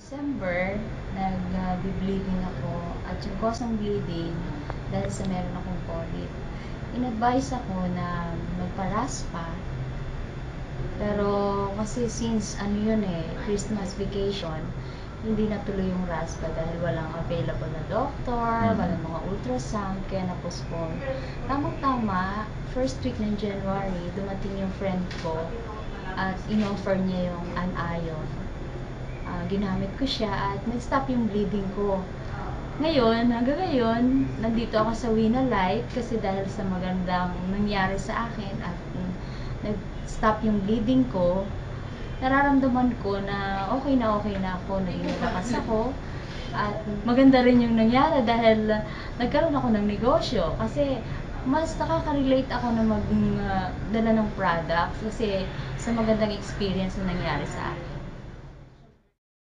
December, nag-bleeding ako at yung cause ng bleeding dahil sa meron akong COVID. In-advise ako na magpa-raspa, pero kasi since Christmas vacation, hindi natuloy yung raspa dahil walang available na doctor, walang mga ultrasound, kaya na-postpone. Tamang-tama, first week ng January, dumating yung friend ko at in-offer niya yung anion. Ginamit ko siya at nag-stop yung bleeding ko. Ngayon, hanggang ngayon, nandito ako sa Winalight kasi dahil sa magandang nangyari sa akin at nag-stop yung bleeding ko, nararamdaman ko na okay na ako, naging ako, at maganda rin yung nangyari dahil nagkaroon ako ng negosyo kasi mas nakaka-relate ako na magdala ng products kasi sa magandang experience na nangyari sa akin.